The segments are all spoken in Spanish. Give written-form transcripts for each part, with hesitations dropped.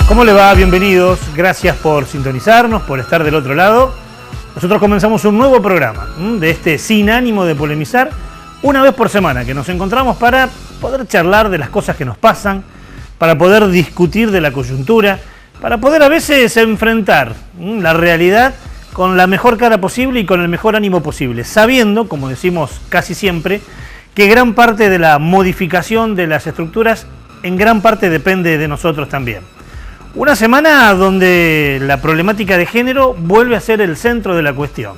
¿Cómo le va? Bienvenidos. Gracias por sintonizarnos, por estar del otro lado. Nosotros comenzamos un nuevo programa de este Sin Ánimo de Polemizar, una vez por semana, que nos encontramos para poder charlar de las cosas que nos pasan, para poder discutir de la coyuntura, para poder a veces enfrentar la realidad con la mejor cara posible y con el mejor ánimo posible, sabiendo, como decimos casi siempre, que gran parte de la modificación de las estructuras en gran parte depende de nosotros también. Una semana donde la problemática de género vuelve a ser el centro de la cuestión.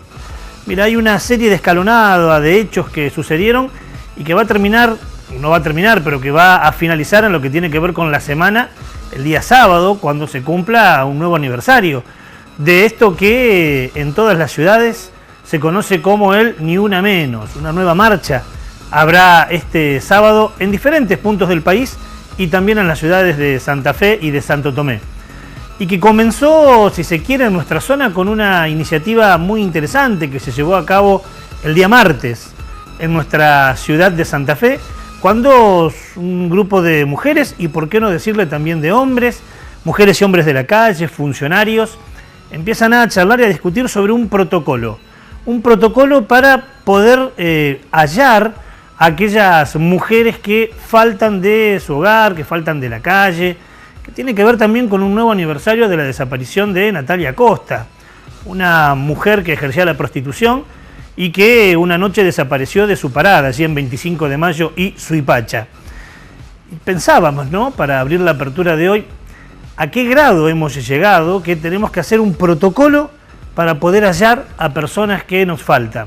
Mira, hay una serie de escalonada de hechos que sucedieron y que va a terminar, no va a terminar, pero que va a finalizar en lo que tiene que ver con la semana, el día sábado, cuando se cumpla un nuevo aniversario de esto que en todas las ciudades se conoce como el Ni Una Menos, una nueva marcha. Habrá este sábado en diferentes puntos del país y también en las ciudades de Santa Fe y de Santo Tomé. Y que comenzó, si se quiere, en nuestra zona con una iniciativa muy interesante que se llevó a cabo el día martes en nuestra ciudad de Santa Fe, cuando un grupo de mujeres, y por qué no decirle también de hombres, mujeres y hombres de la calle, funcionarios, empiezan a charlar y a discutir sobre un protocolo para poder hallar aquellas mujeres que faltan de su hogar, que faltan de la calle, que tiene que ver también con un nuevo aniversario de la desaparición de Natalia Costa, una mujer que ejercía la prostitución y que una noche desapareció de su parada, allí en 25 de mayo y Suipacha. Pensábamos, ¿no?, para abrir la apertura de hoy, a qué grado hemos llegado que tenemos que hacer un protocolo para poder hallar a personas que nos faltan.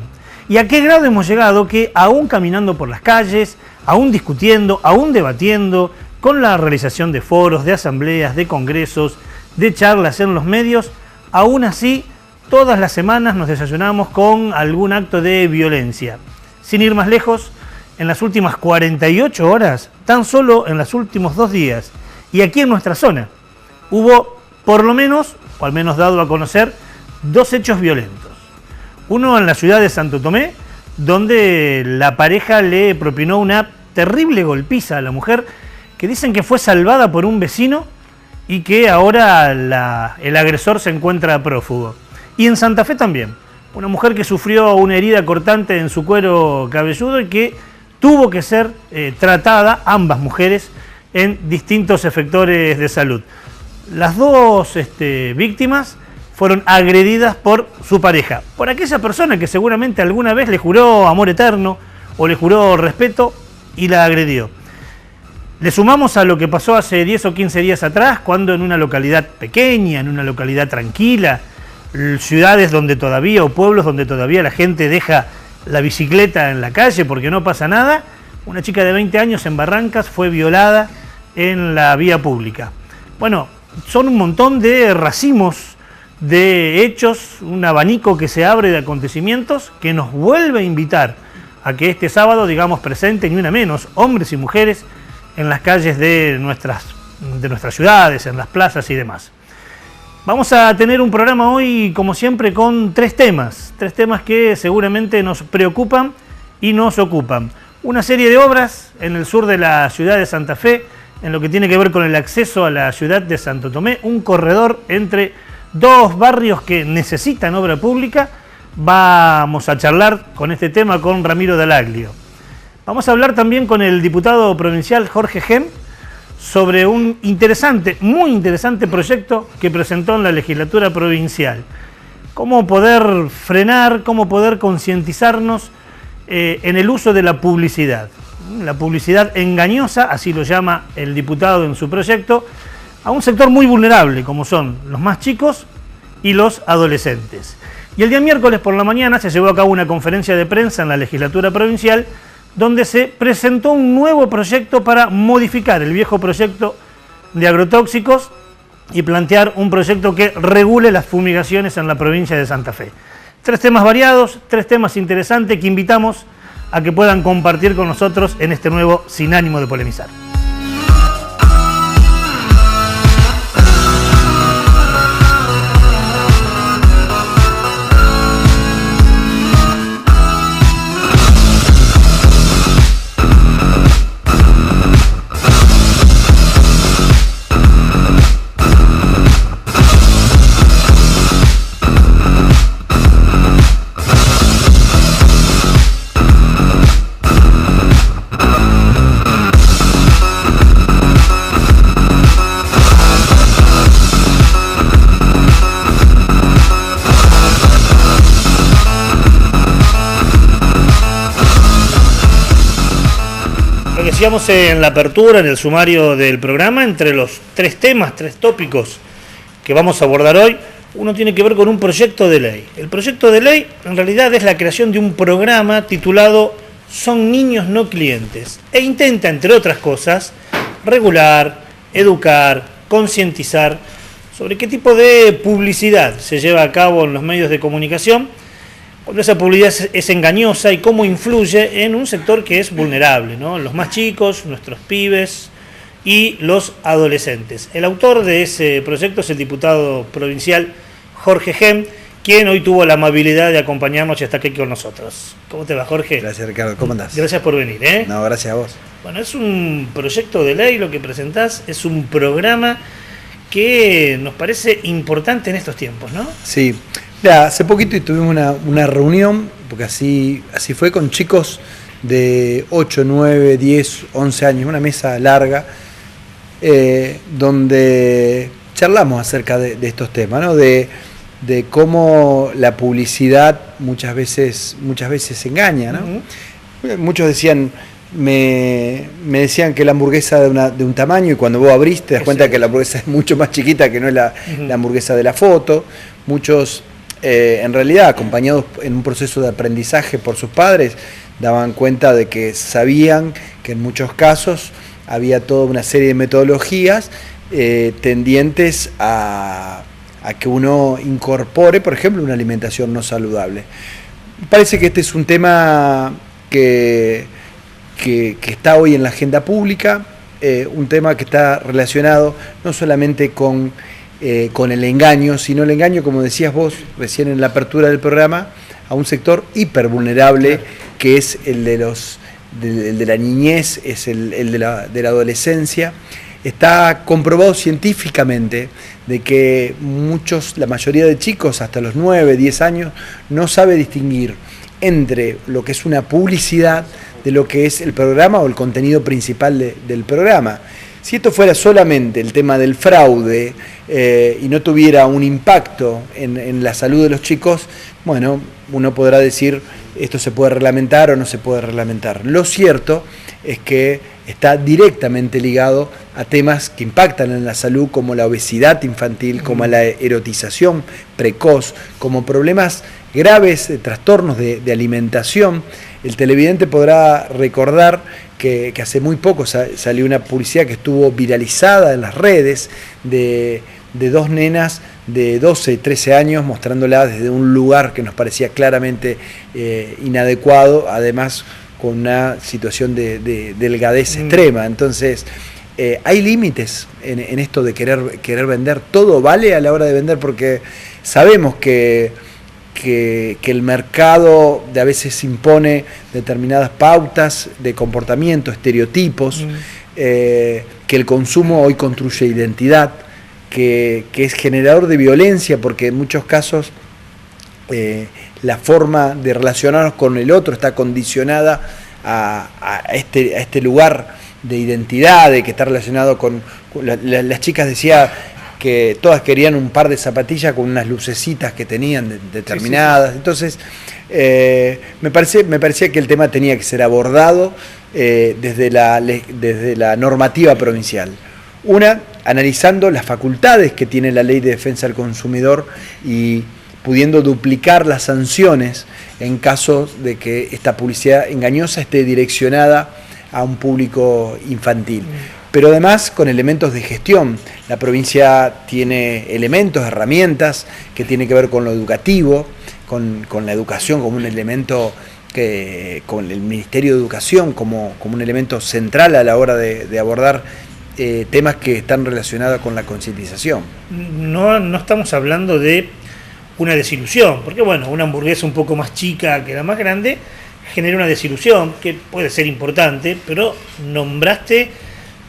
Y a qué grado hemos llegado que aún caminando por las calles, aún discutiendo, aún debatiendo, con la realización de foros, de asambleas, de congresos, de charlas en los medios, aún así todas las semanas nos desayunamos con algún acto de violencia. Sin ir más lejos, en las últimas 48 horas, tan solo en los últimos 2 días, y aquí en nuestra zona, hubo por lo menos, o al menos dado a conocer, 2 hechos violentos. Uno en la ciudad de Santo Tomé, donde la pareja le propinó una terrible golpiza a la mujer, que dicen que fue salvada por un vecino y que ahora el agresor se encuentra prófugo. Y en Santa Fe también, una mujer que sufrió una herida cortante en su cuero cabelludo y que tuvo que ser tratada, ambas mujeres, en distintos efectores de salud. Las 2 víctimas fueron agredidas por su pareja, por aquella persona que seguramente alguna vez le juró amor eterno o le juró respeto y la agredió. Le sumamos a lo que pasó hace 10 o 15 días atrás, cuando en una localidad pequeña, en una localidad tranquila, ciudades donde todavía, o pueblos donde todavía la gente deja la bicicleta en la calle porque no pasa nada, una chica de 20 años en Barrancas fue violada en la vía pública. Bueno, son un montón de racimos de hechos, un abanico que se abre de acontecimientos que nos vuelve a invitar a que este sábado, digamos, presente Ni Una Menos, hombres y mujeres, en las calles de nuestras ciudades, en las plazas y demás. Vamos a tener un programa hoy, como siempre, con 3 temas que seguramente nos preocupan y nos ocupan. Una serie de obras en el sur de la ciudad de Santa Fe, en lo que tiene que ver con el acceso a la ciudad de Santo Tomé, un corredor entre 2 barrios que necesitan obra pública. Vamos a charlar con este tema con Ramiro Dallaglio. Vamos a hablar también con el diputado provincial Jorge Gem sobre un interesante, muy interesante proyecto que presentó en la legislatura provincial. Cómo poder frenar, cómo poder concientizarnos en el uso de la publicidad. La publicidad engañosa, así lo llama el diputado en su proyecto, a un sector muy vulnerable, como son los más chicos y los adolescentes. Y el día miércoles por la mañana se llevó a cabo una conferencia de prensa en la legislatura provincial, donde se presentó un nuevo proyecto para modificar el viejo proyecto de agrotóxicos y plantear un proyecto que regule las fumigaciones en la provincia de Santa Fe. 3 temas variados, 3 temas interesantes que invitamos a que puedan compartir con nosotros en este nuevo Sin Ánimo de Polemizar. decíamos en la apertura, en el sumario del programa, entre los tres tópicos que vamos a abordar hoy, uno tiene que ver con un proyecto de ley. El proyecto de ley en realidad es la creación de un programa titulado Son Niños No Clientes e intenta, entre otras cosas, regular, educar, concientizar sobre qué tipo de publicidad se lleva a cabo en los medios de comunicación cuando esa publicidad es engañosa y cómo influye en un sector que es vulnerable, ¿no? Los más chicos, nuestros pibes y los adolescentes. El autor de ese proyecto es el diputado provincial Jorge Gem, quien hoy tuvo la amabilidad de acompañarnos y está aquí con nosotros. ¿Cómo te va, Jorge? Gracias, Ricardo. ¿Cómo andás? Gracias por venir, ¿eh? No, gracias a vos. Bueno, es un proyecto de ley lo que presentás, es un programa que nos parece importante en estos tiempos, ¿no? Sí. Mira, hace poquito tuvimos una reunión, porque así fue, con chicos de 8, 9, 10, 11 años, una mesa larga, donde charlamos acerca de estos temas, ¿no? De cómo la publicidad muchas veces engaña, ¿no? Uh-huh. Muchos decían, me decían que la hamburguesa de un tamaño, y cuando vos abrís te das cuenta que la hamburguesa es mucho más chiquita que no es la hamburguesa de la foto. Muchos, en realidad, acompañados en un proceso de aprendizaje por sus padres, daban cuenta de que sabían que en muchos casos había toda una serie de metodologías tendientes a que uno incorpore, por ejemplo, una alimentación no saludable. Me parece que este es un tema que está hoy en la agenda pública, un tema que está relacionado no solamente con el engaño, sino el engaño, como decías vos recién en la apertura del programa, a un sector hipervulnerable, que es el de la niñez, es el de la adolescencia. Está comprobado científicamente de que la mayoría de chicos hasta los 9, 10 años no sabe distinguir entre lo que es una publicidad de lo que es el programa o el contenido principal del programa. Si esto fuera solamente el tema del fraude y no tuviera un impacto en la salud de los chicos, bueno, uno podrá decir esto se puede reglamentar o no se puede reglamentar. Lo cierto es que está directamente ligado a temas que impactan en la salud, como la obesidad infantil, como la erotización precoz, como problemas graves de trastornos de alimentación. El televidente podrá recordar que hace muy poco salió una publicidad que estuvo viralizada en las redes de dos nenas de 12, 13 años, mostrándola desde un lugar que nos parecía claramente inadecuado, además con una situación de delgadez extrema. Entonces, hay límites en esto de querer vender. Todo vale a la hora de vender, porque sabemos que el mercado a veces impone determinadas pautas de comportamiento, estereotipos, que el consumo hoy construye identidad, que es generador de violencia, porque en muchos casos la forma de relacionarnos con el otro está condicionada a este lugar de identidad, de que está relacionado con las chicas. Decía que todas querían un par de zapatillas con unas lucecitas que tenían determinadas. Sí. Entonces, me parecía que el tema tenía que ser abordado desde la normativa provincial. Analizando las facultades que tiene la Ley de Defensa del Consumidor y pudiendo duplicar las sanciones en caso de que esta publicidad engañosa esté direccionada a un público infantil. Pero además con elementos de gestión. La provincia tiene elementos, herramientas que tienen que ver con lo educativo, con la educación como un elemento, con el Ministerio de Educación como un elemento central a la hora de abordar temas que están relacionados con la concientización. No estamos hablando de una desilusión, porque bueno, una hamburguesa un poco más chica que la más grande genera una desilusión que puede ser importante, pero nombraste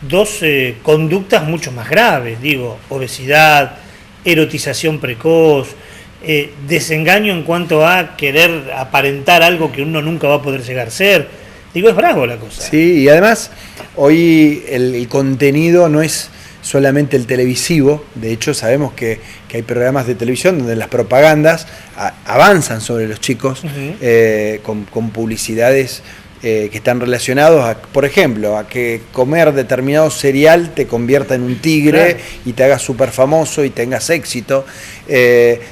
dos conductas mucho más graves, digo, obesidad, erotización precoz, desengaño en cuanto a querer aparentar algo que uno nunca va a poder llegar a ser. Digo, es bravo la cosa. Sí, y además hoy el contenido no es solamente el televisivo. De hecho, sabemos que hay programas de televisión donde las propagandas avanzan sobre los chicos, con publicidades que están relacionados a, por ejemplo, a que comer determinado cereal te convierta en un tigre, claro, y te hagas súper famoso y tengas éxito,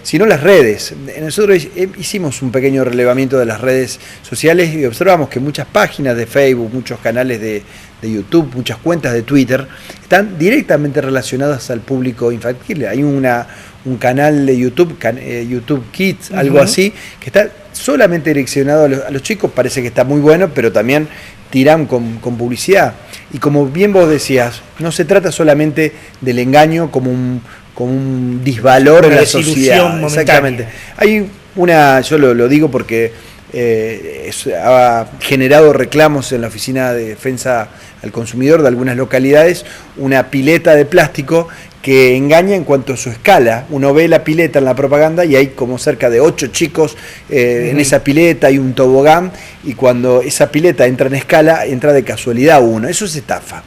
sino las redes. Nosotros hicimos un pequeño relevamiento de las redes sociales y observamos que muchas páginas de Facebook, muchos canales de YouTube, muchas cuentas de Twitter están directamente relacionadas al público infantil. Hay un canal de YouTube, YouTube Kids, algo así, que está solamente direccionado a los chicos. Parece que está muy bueno, pero también tiran con publicidad. Y como bien vos decías, no se trata solamente del engaño como un disvalor en la sociedad. Exactamente. Hay yo lo digo porque ha generado reclamos en la Oficina de Defensa al Consumidor de algunas localidades, una pileta de plástico que engaña en cuanto a su escala. Uno ve la pileta en la propaganda y hay como cerca de 8 chicos en esa pileta, hay un tobogán, y cuando esa pileta entra en escala, entra de casualidad uno. Eso es estafa.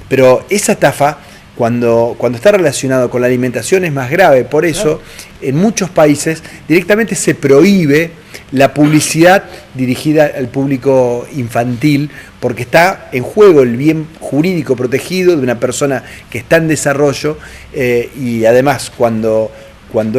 Pero esa estafa, cuando está relacionado con la alimentación, es más grave. Por eso, en muchos países directamente se prohíbe la publicidad dirigida al público infantil, porque está en juego el bien jurídico protegido de una persona que está en desarrollo, y además cuando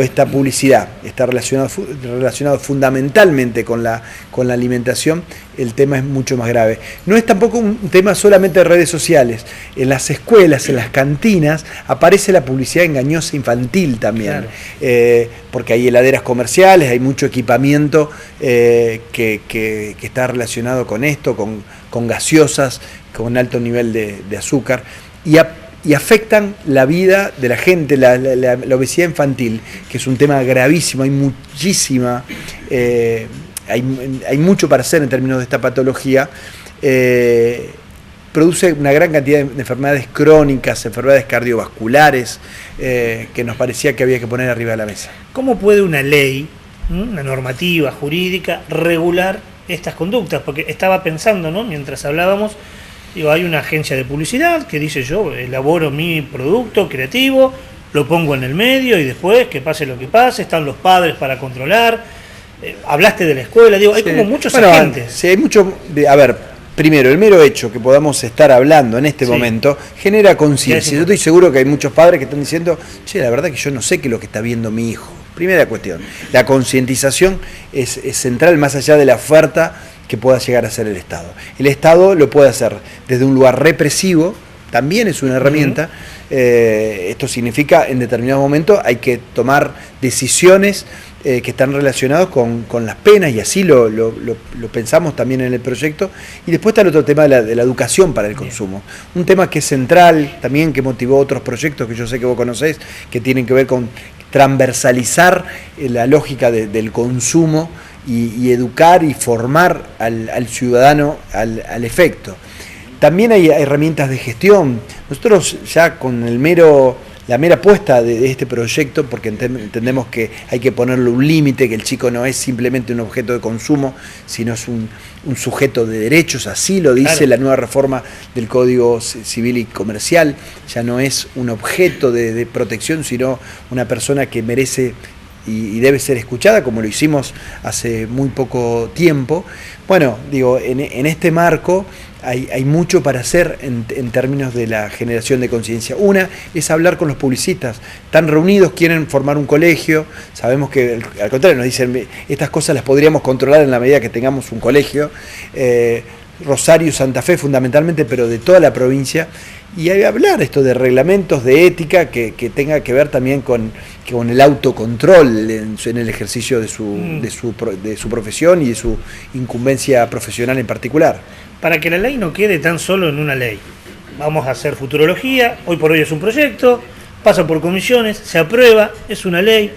esta publicidad está relacionado fundamentalmente con la alimentación, el tema es mucho más grave. No es tampoco un tema solamente de redes sociales. En las escuelas, en las cantinas, aparece la publicidad engañosa infantil también. Claro. Porque hay heladeras comerciales, hay mucho equipamiento que está relacionado con esto, con gaseosas, con alto nivel de azúcar, y afectan la vida de la gente, la obesidad infantil, que es un tema gravísimo. Hay muchísima, hay mucho para hacer en términos de esta patología. Produce una gran cantidad de enfermedades crónicas, enfermedades cardiovasculares, que nos parecía que había que poner arriba de la mesa. ¿Cómo puede una ley, una normativa jurídica, regular estas conductas? Porque estaba pensando, ¿no?, mientras hablábamos, hay una agencia de publicidad que dice: yo elaboro mi producto creativo, lo pongo en el medio y después que pase lo que pase, están los padres para controlar. Hablaste de la escuela, hay como muchos agentes. Sí, hay mucho. A ver, primero, el mero hecho que podamos estar hablando en este momento genera conciencia. Yo estoy seguro que hay muchos padres que están diciendo: che, la verdad que yo no sé qué es lo que está viendo mi hijo. Primera cuestión, la concientización es central, más allá de la oferta que pueda llegar a ser el Estado. El Estado lo puede hacer desde un lugar represivo, también es una herramienta. Esto significa, en determinado momento hay que tomar decisiones que están relacionadas con las penas, y así lo pensamos también en el proyecto. Y después está el otro tema de la educación para el consumo. Un tema que es central también, que motivó otros proyectos que yo sé que vos conocés, que tienen que ver con transversalizar la lógica del consumo y educar y formar al ciudadano al efecto. También hay herramientas de gestión. Nosotros ya con la mera apuesta de este proyecto, porque entendemos que hay que ponerle un límite, que el chico no es simplemente un objeto de consumo, sino es un sujeto de derechos, así lo dice la nueva reforma del Código Civil y Comercial. Ya no es un objeto de protección, sino una persona que merece y debe ser escuchada, como lo hicimos hace muy poco tiempo. Bueno, en este marco hay mucho para hacer en términos de la generación de conciencia. Una es hablar con los publicistas. Están reunidos, quieren formar un colegio. Sabemos que, al contrario, nos dicen: estas cosas las podríamos controlar en la medida que tengamos un colegio. Rosario, Santa Fe fundamentalmente, pero de toda la provincia. Y hay que hablar esto de reglamentos de ética que tenga que ver también con el autocontrol en el ejercicio de su profesión y de su incumbencia profesional en particular. Para que la ley no quede tan solo en una ley. Vamos a hacer futurología, hoy por hoy es un proyecto, pasa por comisiones, se aprueba, es una ley.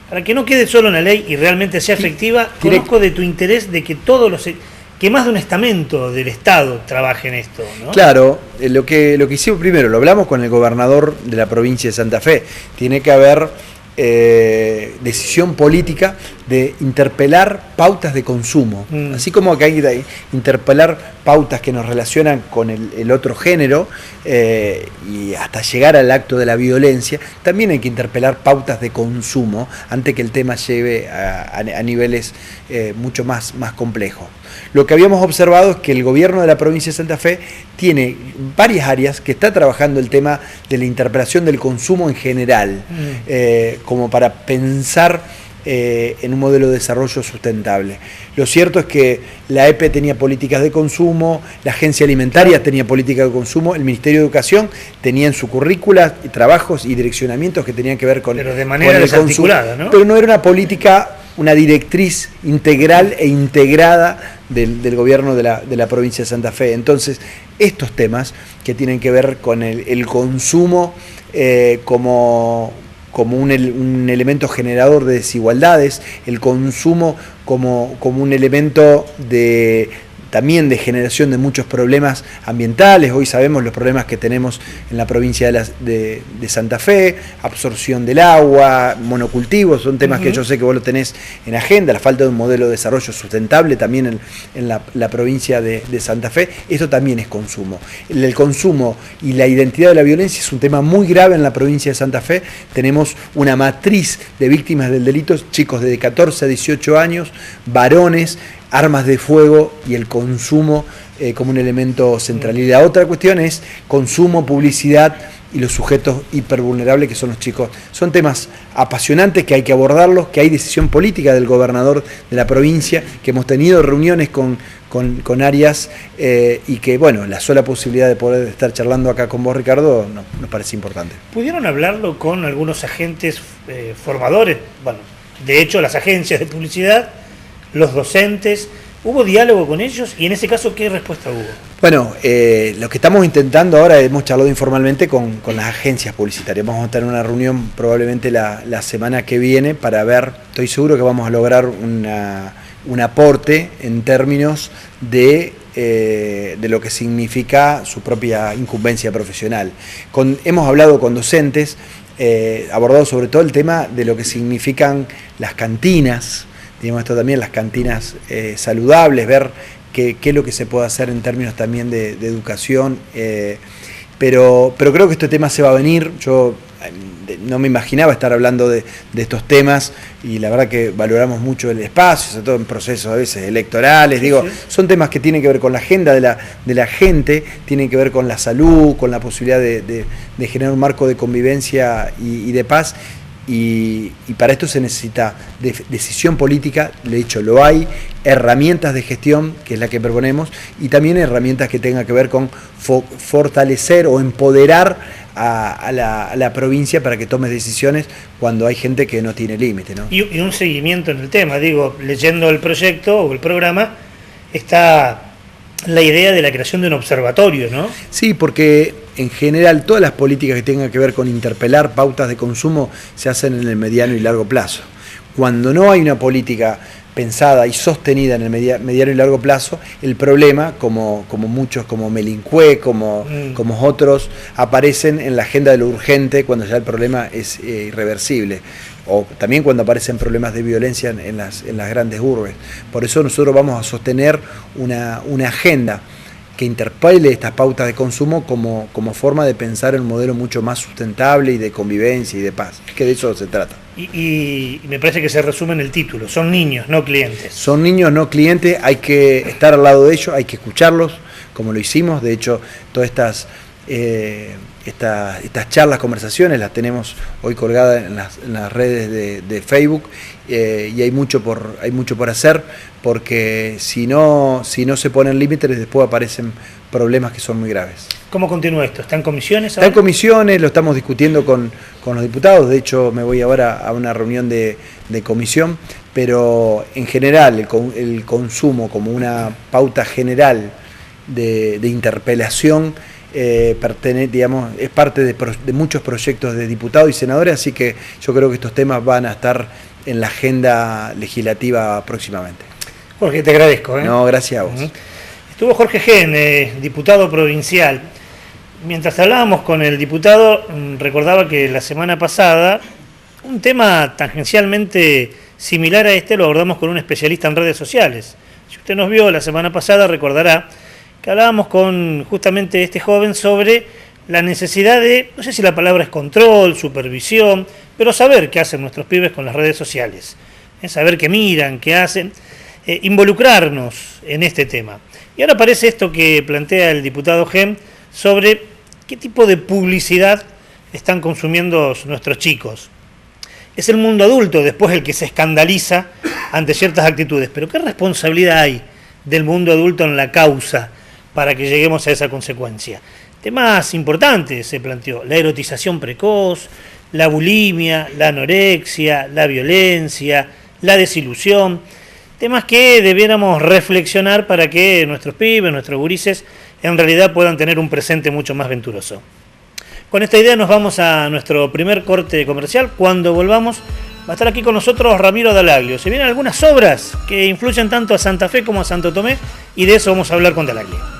Para que no quede solo una ley y realmente sea efectiva, conozco de tu interés de que más de un estamento del Estado trabaje en esto, ¿no? Claro, lo que hicimos primero, lo hablamos con el gobernador de la provincia de Santa Fe. Tiene que haber decisión política de interpelar pautas de consumo. Así como que hay que interpelar pautas que nos relacionan con el otro género y hasta llegar al acto de la violencia, también hay que interpelar pautas de consumo antes que el tema lleve a niveles mucho más complejos. Lo que habíamos observado es que el gobierno de la provincia de Santa Fe tiene varias áreas que está trabajando el tema de la interpelación del consumo en general, como para pensar en un modelo de desarrollo sustentable. Lo cierto es que la EPE tenía políticas de consumo, la Agencia Alimentaria tenía políticas de consumo, el Ministerio de Educación tenía en su currícula trabajos y direccionamientos que tenían que ver con, pero de manera desarticulada, ¿no? Pero no era una política, una directriz integral e integrada del gobierno de la provincia de Santa Fe. Entonces, estos temas que tienen que ver con el consumo como un elemento generador de desigualdades, el consumo como un elemento también de generación de muchos problemas ambientales. Hoy sabemos los problemas que tenemos en la provincia de Santa Fe, absorción del agua, monocultivos, son temas que yo sé que vos lo tenés en agenda, la falta de un modelo de desarrollo sustentable también en la provincia de Santa Fe. Esto también es consumo. El consumo y la identidad de la violencia es un tema muy grave en la provincia de Santa Fe. Tenemos una matriz de víctimas del delito, chicos de 14 a 18 años, varones, armas de fuego y el consumo como un elemento central. Y la otra cuestión es consumo, publicidad y los sujetos hipervulnerables que son los chicos. Son temas apasionantes que hay que abordarlos, que hay decisión política del gobernador de la provincia, que hemos tenido reuniones con áreas y que, bueno, la sola posibilidad de poder estar charlando acá con vos, Ricardo, nos parece importante. ¿Pudieron hablarlo con algunos agentes formadores? Bueno, de hecho, las agencias de publicidad, los docentes, ¿hubo diálogo con ellos? Y en ese caso, ¿qué respuesta hubo? Bueno, lo que estamos intentando ahora, hemos charlado informalmente con las agencias publicitarias. Vamos a tener una reunión probablemente la semana que viene para ver, estoy seguro que vamos a lograr un aporte en términos de lo que significa su propia incumbencia profesional. Hemos hablado con docentes, abordado sobre todo el tema de lo que significan las cantinas, digamos esto también, las cantinas saludables, ver qué es lo que se puede hacer en términos también de educación, pero creo que este tema se va a venir. Yo no me imaginaba estar hablando de estos temas y la verdad que valoramos mucho el espacio, sobre todo en procesos a veces electorales. Digo, son temas que tienen que ver con la agenda de la gente, tienen que ver con la salud, con la posibilidad de generar un marco de convivencia y de paz. Y para esto se necesita decisión política, de hecho lo hay, herramientas de gestión, que es la que proponemos, y también herramientas que tengan que ver con fortalecer o empoderar a la provincia para que tome decisiones cuando hay gente que no tiene límite, ¿no? Y un seguimiento en el tema, digo, leyendo el proyecto o el programa, está la idea de la creación de un observatorio, ¿no? Sí, porque en general todas las políticas que tengan que ver con interpelar pautas de consumo se hacen en el mediano y largo plazo. Cuando no hay una política pensada y sostenida en el mediano y largo plazo, el problema, como muchos, como Melincué, como otros, aparecen en la agenda de lo urgente cuando ya el problema es irreversible. O también cuando aparecen problemas de violencia en las grandes urbes. Por eso nosotros vamos a sostener una agenda que interpele estas pautas de consumo como forma de pensar en un modelo mucho más sustentable y de convivencia y de paz, que de eso se trata. Y me parece que se resume en el título, son niños, no clientes. Son niños, no clientes, hay que estar al lado de ellos, hay que escucharlos, como lo hicimos. De hecho, todas estas charlas, conversaciones, las tenemos hoy colgadas en las redes de Facebook, y hay mucho por hacer, porque si no se ponen límites, después aparecen problemas que son muy graves. ¿Cómo continúa esto? ¿Está en comisiones ahora? Está en comisiones, lo estamos discutiendo con los diputados. De hecho, me voy ahora a una reunión de comisión, pero en general el consumo como una pauta general de interpelación digamos, es parte de muchos proyectos de diputados y senadores, así que yo creo que estos temas van a estar en la agenda legislativa próximamente. Jorge, te agradezco. No, gracias a vos. Estuvo Jorge Gen, diputado provincial. Mientras hablábamos con el diputado, recordaba que la semana pasada un tema tangencialmente similar a este lo abordamos con un especialista en redes sociales. Si usted nos vio la semana pasada, recordará que hablábamos con justamente este joven sobre la necesidad de, no sé si la palabra es control, supervisión, pero saber qué hacen nuestros pibes con las redes sociales, saber qué miran, qué hacen, involucrarnos en este tema. Y ahora aparece esto que plantea el diputado Gem sobre qué tipo de publicidad están consumiendo nuestros chicos. Es el mundo adulto después el que se escandaliza ante ciertas actitudes, pero ¿qué responsabilidad hay del mundo adulto en la causa para que lleguemos a esa consecuencia? Temas importantes se planteó: la erotización precoz, la bulimia, la anorexia, la violencia, la desilusión, temas que debiéramos reflexionar para que nuestros pibes, nuestros gurises, en realidad puedan tener un presente mucho más venturoso. Con esta idea nos vamos a nuestro primer corte comercial. Cuando volvamos va a estar aquí con nosotros Ramiro Dalaglio. Se vienen algunas obras que influyen tanto a Santa Fe como a Santo Tomé y de eso vamos a hablar con Dalaglio.